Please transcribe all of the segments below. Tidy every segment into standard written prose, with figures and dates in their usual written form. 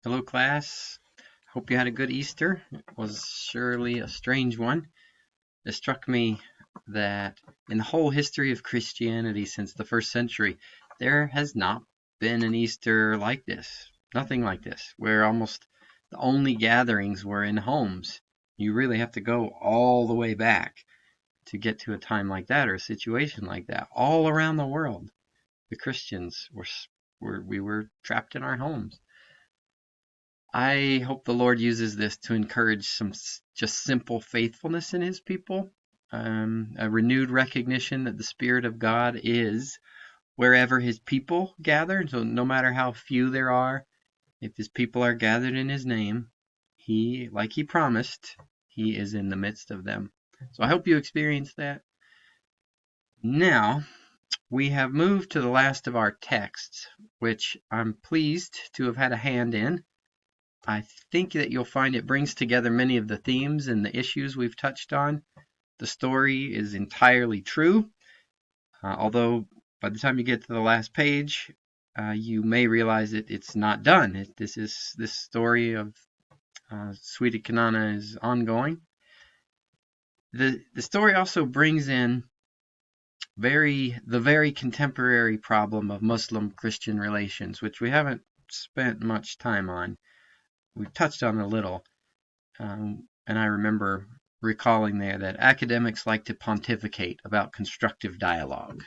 Hello, class. Hope you had a good Easter. It was surely a strange one. It struck me that in the whole history of Christianity since the first century, there has not been an Easter like this. Nothing like this, where almost the only gatherings were in homes. You really have to go all the way back to get to a time like that or a situation like that. All around the world, the Christians we were trapped in our homes. I hope the Lord uses this to encourage some just simple faithfulness in His people, a renewed recognition that the Spirit of God is wherever His people gather. So no matter how few there are, if His people are gathered in His name, like He promised, He is in the midst of them. So I hope you experience that. Now, we have moved to the last of our texts, which I'm pleased to have had a hand in. I think that you'll find it brings together many of the themes and the issues we've touched on. The story is entirely true, although by the time you get to the last page, you may realize that it's not done. This story of Sweetie Kanana is ongoing. The story also brings in the very contemporary problem of Muslim-Christian relations, which we haven't spent much time on. We've touched on a little. And I remember recalling there that academics like to pontificate about constructive dialogue.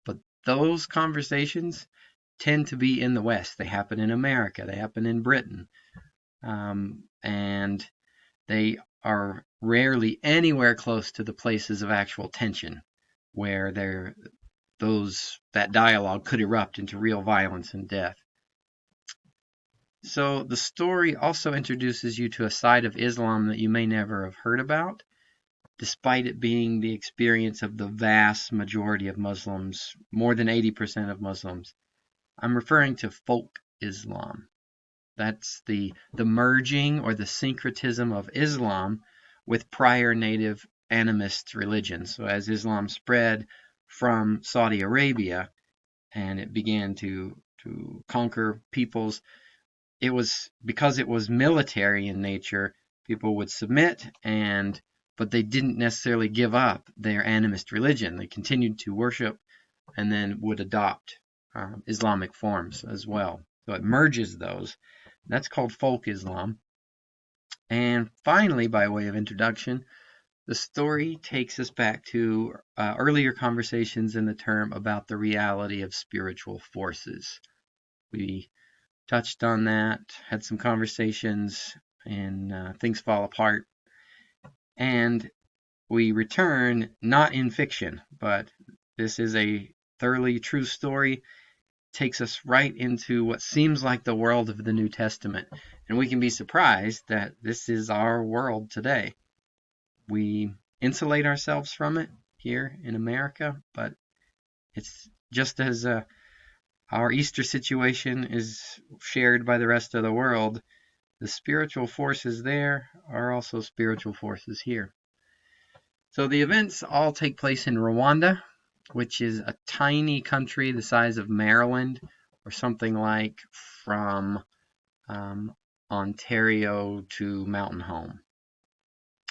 But those conversations tend to be in the West. They happen in America, they happen in Britain, and they are rarely anywhere close to the places of actual tension where that dialogue could erupt into real violence and death. So the story also introduces you to a side of Islam that you may never have heard about, despite it being the experience of the vast majority of Muslims, more than 80% of Muslims. I'm referring to folk Islam. That's the merging or the syncretism of Islam with prior native animist religions. So as Islam spread from Saudi Arabia and it began to conquer peoples, it was because it was military in nature, people would submit but they didn't necessarily give up their animist religion. They continued to worship and then would adopt Islamic forms as well. So it merges those. That's called folk Islam. And finally, by way of introduction, the story takes us back to earlier conversations in the term about the reality of spiritual forces. We touched on that, had some conversations, and things fall apart. And we return not in fiction, but this is a thoroughly true story. Takes us right into what seems like the world of the New Testament. And we can be surprised that this is our world today. We insulate ourselves from it here in America, but it's just as our Easter situation is shared by the rest of the world, the spiritual forces there are also spiritual forces here. So the events all take place in Rwanda, which is a tiny country the size of Maryland, or something like from Ontario to Mountain Home.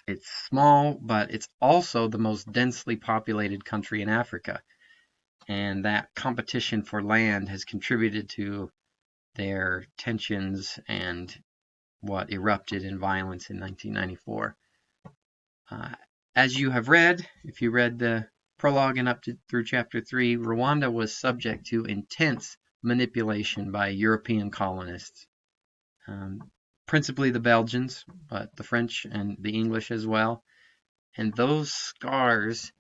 It's small, but it's also the most densely populated country in Africa. And that competition for land has contributed to their tensions and what erupted in violence in 1994. As you have read, if you read the prologue and through chapter 3, Rwanda was subject to intense manipulation by European colonists, principally the Belgians, but the French and the English as well. And those scars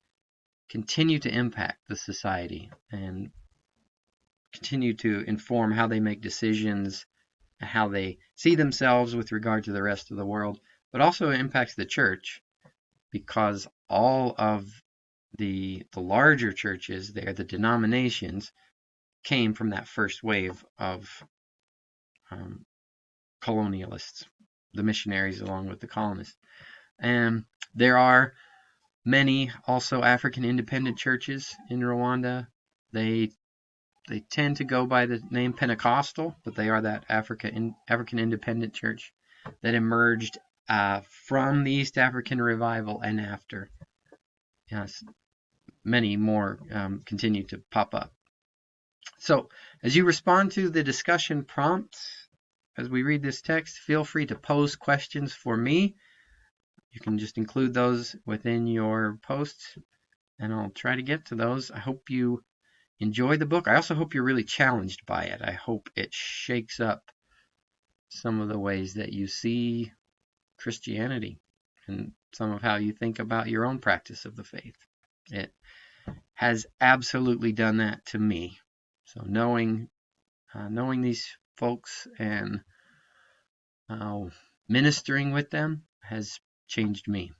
continue to impact the society and continue to inform how they make decisions, how they see themselves with regard to the rest of the world, but also impacts the church because all of the larger churches there, the denominations, came from that first wave of colonialists, the missionaries along with the colonists. And there are many also African independent churches in Rwanda. They They tend to go by the name Pentecostal, but they are that African independent church that emerged from the East African revival and after. Yes, many more continue to pop up. So, as you respond to the discussion prompts, as we read this text, feel free to pose questions for me. You can just include those within your posts, and I'll try to get to those. I hope you enjoy the book. I also hope you're really challenged by it. I hope it shakes up some of the ways that you see Christianity and some of how you think about your own practice of the faith. It has absolutely done that to me. So knowing these folks and ministering with them has changed me.